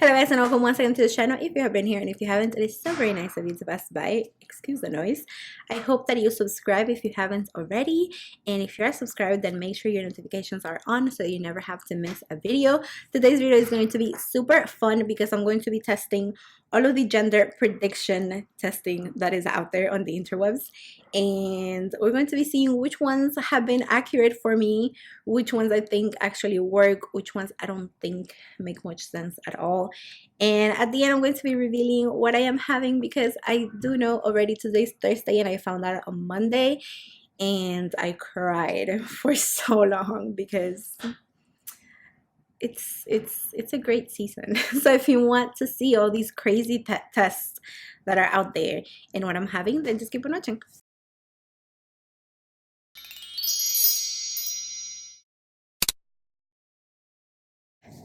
Hello guys, and welcome once again to the channel. If you have been here and if you haven't, it is so very nice of you to pass by. Excuse the noise. I hope that you subscribe if you haven't already, and if you are subscribed, then make sure your notifications are on so you never have to miss a video. Today's video is going to be super fun because I'm going to be testing all of the gender prediction testing that is out there on the interwebs, and we're going to be seeing which ones have been accurate for me, which ones I think actually work, which ones I don't think make much sense at all. And at the end, I'm going to be revealing what I am having because I do know already today's Thursday and I found out on Monday, and I cried for so long because it's a great season. So if you want to see all these crazy tests that are out there and what I'm having, then just keep on watching.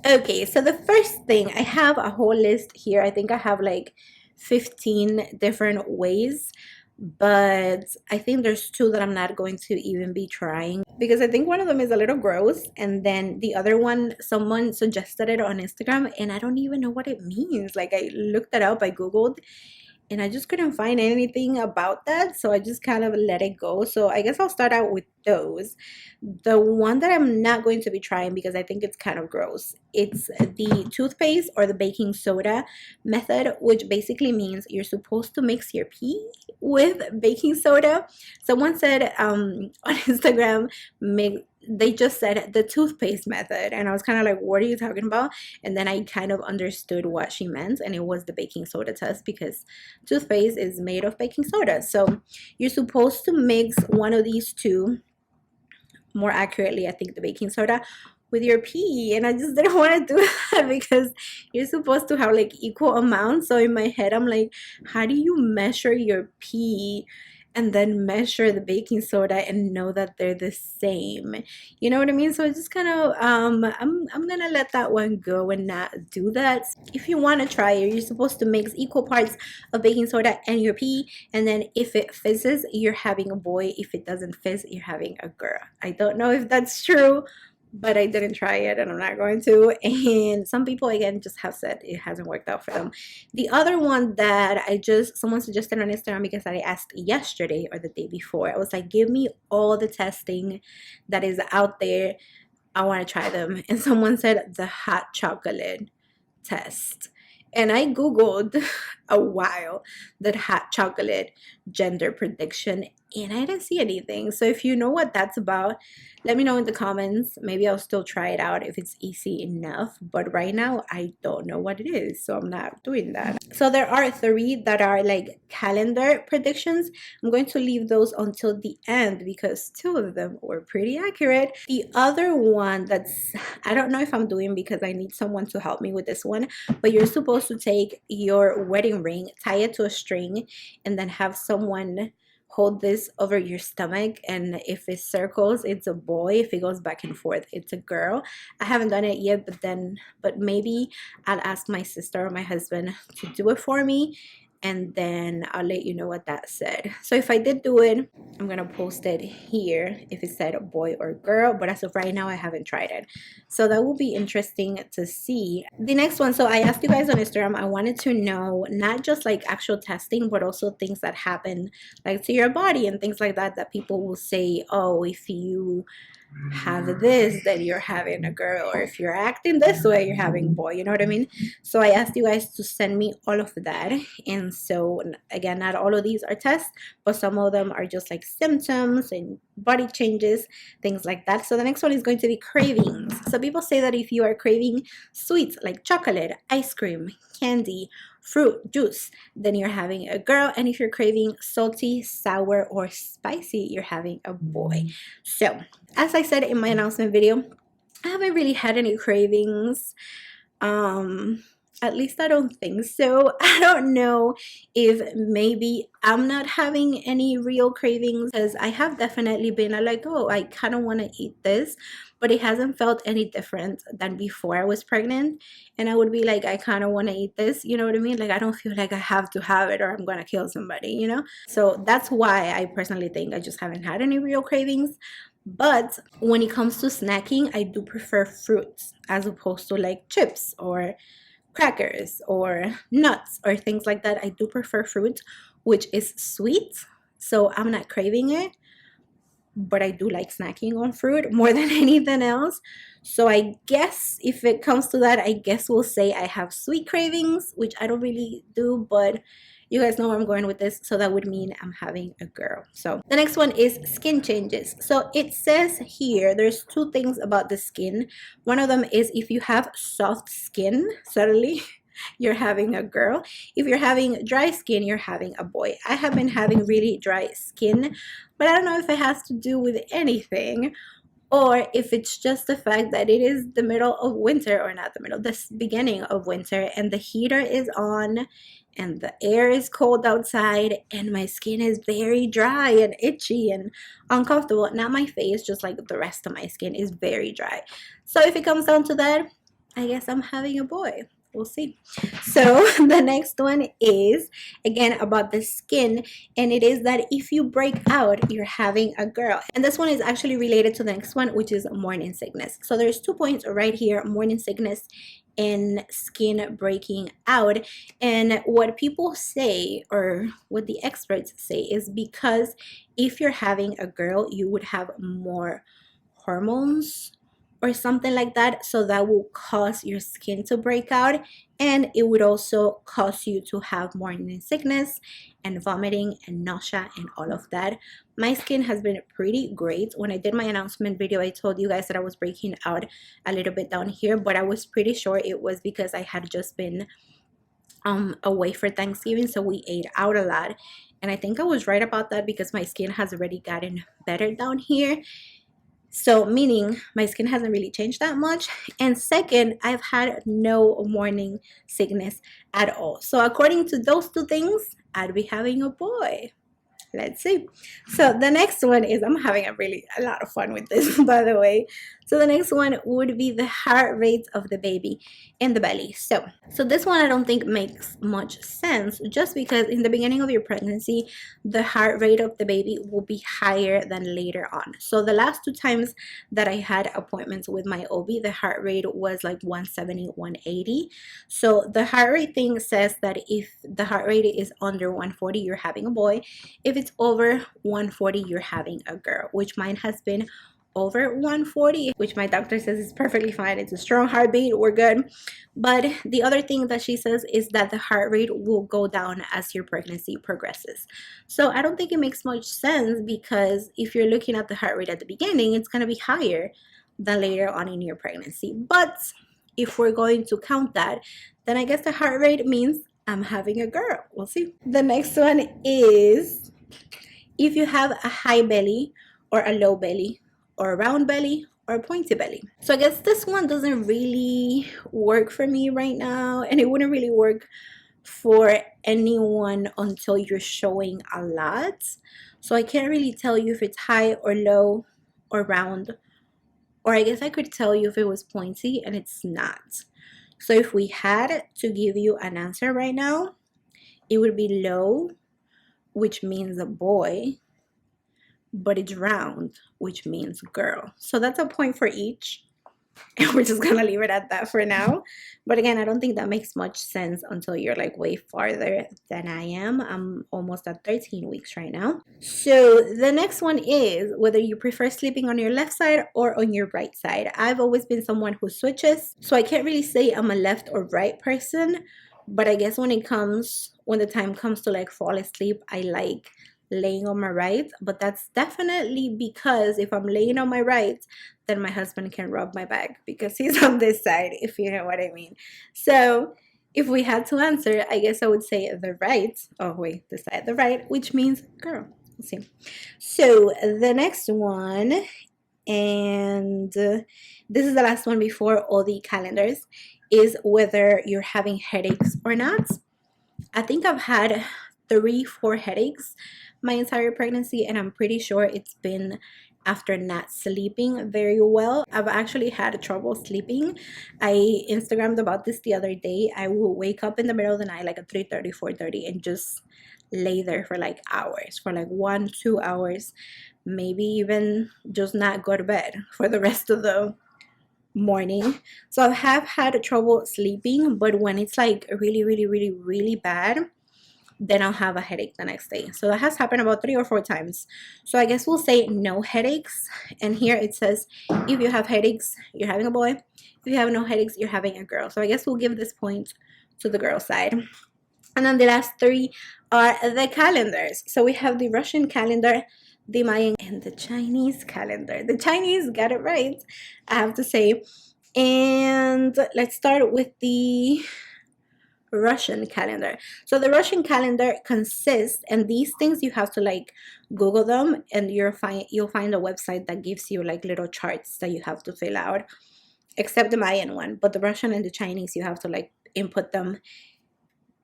Okay, so the first thing, I have a whole list here. I think I have like 15 different ways, but I think there's two that I'm not going to even be trying because I think one of them is a little gross, and then the other one, someone suggested it on Instagram and I don't even know what it means. Like, I looked it up, I googled, and I just couldn't find anything about that, so I just kind of let it go. So I guess I'll start out with those. The one that I'm not going to be trying because I think it's kind of gross, it's the toothpaste or the baking soda method, which basically means you're supposed to mix your pee with baking soda. Someone said on Instagram, they just said the toothpaste method, and I was kind of like, what are you talking about? And then I kind of understood what she meant, and it was the baking soda test because toothpaste is made of baking soda. So you're supposed to mix one of these two, more accurately I think the baking soda, with your pee, and I just didn't want to do that because you're supposed to have like equal amounts. So in my head I'm like, how do you measure your pee and then measure the baking soda and know that they're the same? You know what I mean? So I just kind of I'm gonna let that one go and not do that. If you want to try it, you're supposed to mix equal parts of baking soda and your pee, and then if it fizzes, you're having a boy. If it doesn't fizz, you're having a girl. I don't know if that's true, but I didn't try it and I'm not going to. And some people again just have said it hasn't worked out for them. The other one that someone suggested on Instagram because I asked yesterday or the day before, I was like, give me all the testing that is out there, I want to try them. And someone said the hot chocolate test, and I googled a while that hot chocolate gender prediction, and I didn't see anything. So if you know what that's about, let me know in the comments. Maybe I'll still try it out if it's easy enough, but right now I don't know what it is, so I'm not doing that. So there are 3 that are like calendar predictions. I'm going to leave those until the end because 2 of them were pretty accurate. The other one that's, I don't know if I'm doing because I need someone to help me with this one, but you're supposed to take your wedding ring, tie it to a string, and then have someone hold this over your stomach, and if it circles, it's a boy. If it goes back and forth, it's a girl. I haven't done it yet, but maybe I'll ask my sister or my husband to do it for me, and then I'll let you know what that said. So if I did do it, I'm gonna post it here if it said a boy or girl, but as of right now I haven't tried it, so that will be interesting to see. The next one, so I asked you guys on Instagram, I wanted to know not just like actual testing but also things that happen like to your body and things like that, that people will say, oh, if you have this, then you're having a girl, or if you're acting this way, you're having a boy. You know what I mean? So I asked you guys to send me all of that, and so again, not all of these are tests, but some of them are just like symptoms and body changes, things like that. So the next one is going to be cravings. So people say that if you are craving sweets like chocolate, ice cream, candy, fruit, juice, then you're having a girl, and if you're craving salty, sour, or spicy, you're having a boy. So as I said in my announcement video, I haven't really had any cravings. At least I don't think so. I don't know if maybe I'm not having any real cravings, because I have definitely been like, oh, I kind of want to eat this, but it hasn't felt any different than before I was pregnant. And I would be like, I kind of want to eat this, you know what I mean? Like, I don't feel like I have to have it or I'm gonna kill somebody, you know? So that's why I personally think I just haven't had any real cravings. But when it comes to snacking, I do prefer fruits as opposed to like chips or crackers or nuts or things like that. I do prefer fruit, which is sweet, so I'm not craving it, but I do like snacking on fruit more than anything else. So I guess if it comes to that, I guess we'll say I have sweet cravings, which I don't really do, but you guys know where I'm going with this, so that would mean I'm having a girl. So the next one is skin changes. So it says here there's two things about the skin. One of them is if you have soft skin, suddenly you're having a girl. If you're having dry skin, you're having a boy. I have been having really dry skin, but I don't know if it has to do with anything, or if it's just the fact that it is the middle of winter, or not the middle, the beginning of winter, and the heater is on and the air is cold outside and my skin is very dry and itchy and uncomfortable. Not my face, just like the rest of my skin is very dry. So if it comes down to that, I guess I'm having a boy. We'll see. So the next one is again about the skin, and it is that if you break out, you're having a girl. And this one is actually related to the next one, which is morning sickness. So there's 2 points right here: morning sickness and skin breaking out. And what people say, or what the experts say, is because if you're having a girl, you would have more hormones or something like that, so that will cause your skin to break out, and it would also cause you to have morning sickness and vomiting and nausea and all of that. My skin has been pretty great. When I did my announcement video, I told you guys that I was breaking out a little bit down here, but I was pretty sure it was because I had just been away for Thanksgiving, so we ate out a lot, and I think I was right about that because my skin has already gotten better down here. So meaning my skin hasn't really changed that much. And second, I've had no morning sickness at all. So according to those two things, I'd be having a boy. Let's see. So the next one is, I'm having a lot of fun with this, by the way. So the next one would be the heart rate of the baby in the belly. So this one I don't think makes much sense, just because in the beginning of your pregnancy, the heart rate of the baby will be higher than later on. So the last 2 times that I had appointments with my OB, the heart rate was like 170, 180. So the heart rate thing says that if the heart rate is under 140, you're having a boy. If it's over 140, you're having a girl, which mine has been over 140, which my doctor says is perfectly fine. It's a strong heartbeat, we're good. But the other thing that she says is that the heart rate will go down as your pregnancy progresses. So I don't think it makes much sense, because if you're looking at the heart rate at the beginning, it's going to be higher than later on in your pregnancy. But if we're going to count that, then I guess the heart rate means I'm having a girl. We'll see. The next one is if you have a high belly or a low belly or a round belly or a pointy belly. So I guess this one doesn't really work for me right now, and it wouldn't really work for anyone until you're showing a lot. So I can't really tell you if it's high or low or round, or I guess I could tell you if it was pointy, and it's not. So if we had to give you an answer right now, it would be low, which means a boy, but it's round, which means girl. So that's a point for each, and we're just gonna leave it at that for now. But again, I don't think that makes much sense until you're like way farther than I am. I'm almost at 13 weeks right now. So the next one is whether you prefer sleeping on your left side or on your right side. I've always been someone who switches, so I can't really say I'm a left or right person, but I guess when the time comes to like fall asleep, I like laying on my right. But that's definitely because if I'm laying on my right, then my husband can rub my back because he's on this side, if you know what I mean. So if we had to answer, I guess I would say the right. Oh wait, the side, the right, which means girl. Let's see. So the next one, and this is the last one before all the calendars, is whether you're having headaches or not. I think I've had 3-4 headaches my entire pregnancy, and I'm pretty sure it's been after not sleeping very well. I've actually had trouble sleeping. I Instagrammed about this the other day. I will wake up in the middle of the night like at 3:30, 4:30 and just lay there for like hours, for like 1-2 hours, maybe even just not go to bed for the rest of the morning. So I have had trouble sleeping, but when it's like really, really, really, really bad, then I'll have a headache the next day. So that has happened about 3 or 4 times. So I guess we'll say no headaches. And here it says, if you have headaches, you're having a boy. If you have no headaches, you're having a girl. So I guess we'll give this point to the girl side. And then the last three are the calendars. So we have the Russian calendar, the Mayan, and the Chinese calendar. The Chinese got it right, I have to say. And let's start with the Russian calendar. So the Russian calendar consists, and these things you have to like Google them, and you'll find a website that gives you like little charts that you have to fill out, except the Mayan one. But the Russian and the Chinese, you have to like input them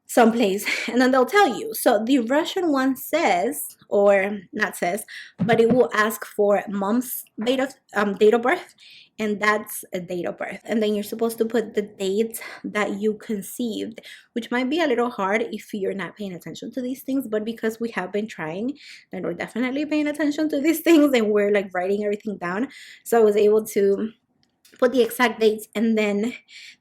someplace, and then they'll tell you. So the Russian one says, or not says, but it will ask for mom's date of birth, and that's a date of birth. And then you're supposed to put the date that you conceived, which might be a little hard if you're not paying attention to these things, but because we have been trying and we're definitely paying attention to these things, and we're like writing everything down, so I was able to put the exact dates. And then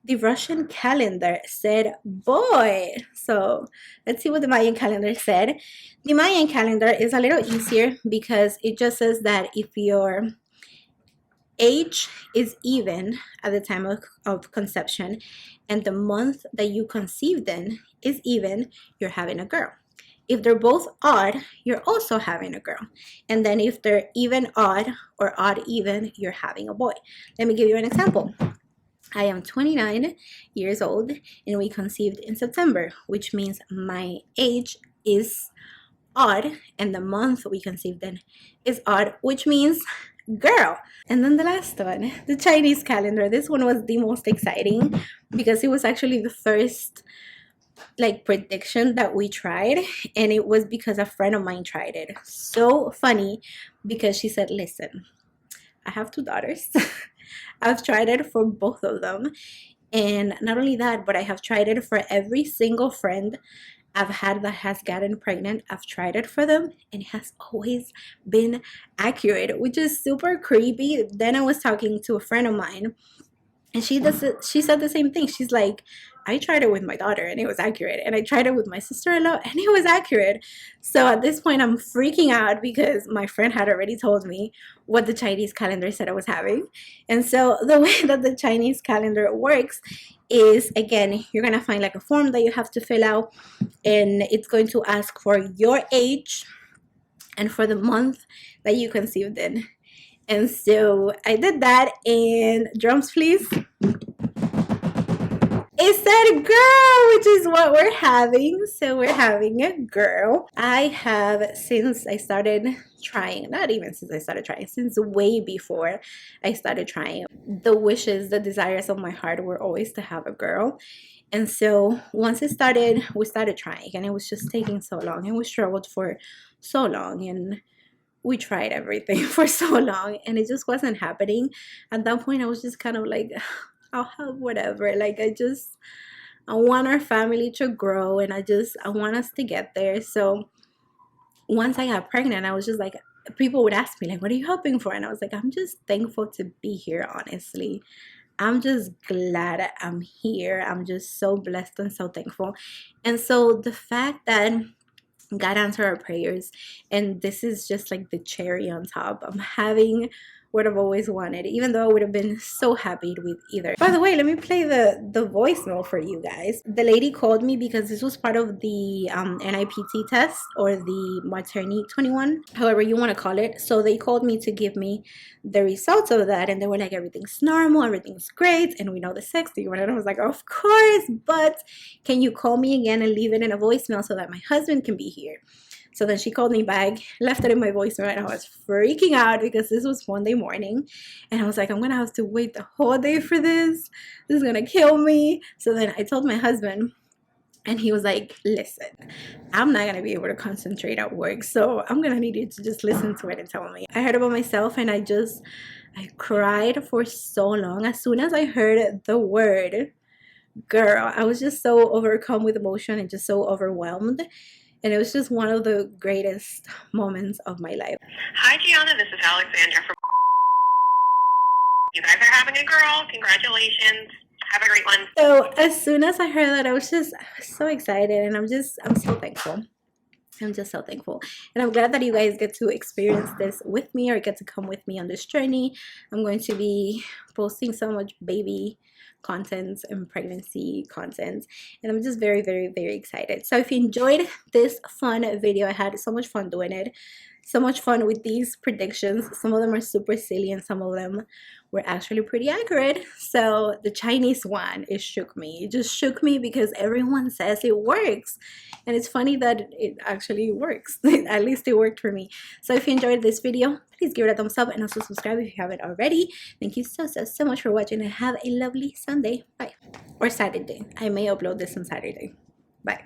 the Russian calendar said boy. So let's see what the Mayan calendar said. The Mayan calendar is a little easier because it just says that if your age is even at the time of conception and the month that you conceived in is even, you're having a girl. If they're both odd, you're also having a girl. And then if they're even odd or odd even, you're having a boy. Let me give you an example. I am 29 years old and we conceived in September, which means my age is odd and the month we conceived in is odd, which means girl. And then the last one, the Chinese calendar. This one was the most exciting because it was actually the first like prediction that we tried, and it was because a friend of mine tried it. So funny, because she said, listen, I have 2 daughters. I've tried it for both of them, and not only that, but I have tried it for every single friend I've had that has gotten pregnant. I've tried it for them and it has always been accurate, which is super creepy. Then I was talking to a friend of mine and she said the same thing. She's like, I tried it with my daughter and it was accurate, and I tried it with my sister-in-law and it was accurate. So at this point I'm freaking out because my friend had already told me what the Chinese calendar said I was having. And so the way that the Chinese calendar works is, again, you're gonna find like a form that you have to fill out, and it's going to ask for your age and for the month that you conceived in. And so I did that, and drums please. It said girl, which is what we're having. So we're having a girl. I have, since I started trying, not even since I started trying, since way before I started trying, the wishes, the desires of my heart were always to have a girl. And so once we started trying, and it was just taking so long, and we struggled for so long, and we tried everything for so long, and it just wasn't happening. At that point I was just kind of like, I'll have whatever. Like I want our family to grow, and I want us to get there. So once I got pregnant, I was just like, people would ask me like, what are you hoping for? And I was like, I'm just thankful to be here, honestly. I'm just glad I'm here. I'm just so blessed and so thankful. And so the fact that God answered our prayers, and this is just like the cherry on top. I'm having what I've always wanted, even though I would have been so happy with either. By the way, let me play the voicemail for you guys. The lady called me because this was part of the NIPT test, or the maternity 21, however you want to call it. So they called me to give me the results of that, and they were like, everything's normal, everything's great, and we know the sex. And I was like, of course, but can you call me again and leave it in a voicemail so that my husband can be here? So then she called me back, left it in my voicemail, and I was freaking out because this was Monday morning. And I was like, I'm going to have to wait the whole day for this. This is going to kill me. So then I told my husband, and he was like, listen, I'm not going to be able to concentrate at work, so I'm going to need you to just listen to it and tell me. I heard about myself, and I cried for so long. As soon as I heard the word girl, I was just so overcome with emotion and just so overwhelmed. And it was just one of the greatest moments of my life. Hi, Gianna. This is Alexandra from You guys are having a girl. Congratulations. Have a great one. So as soon as I heard that, I was so excited, and I'm so thankful. I'm just so thankful, and I'm glad that you guys get to experience this with me, or get to come with me on this journey. I'm going to be posting so much baby content and pregnancy content, and I'm just very, very, very excited. So if you enjoyed this fun video, I had so much fun doing it, so much fun with these predictions. Some of them are super silly, and some of them were actually pretty accurate. So the Chinese one, it shook me. It just shook me because everyone says it works, and it's funny that it actually works. At least it worked for me. So if you enjoyed this video, please give it a thumbs up, and also subscribe if you haven't already. Thank you so much for watching, and have a lovely Sunday. Bye. Or Saturday. I may upload this on Saturday. Bye.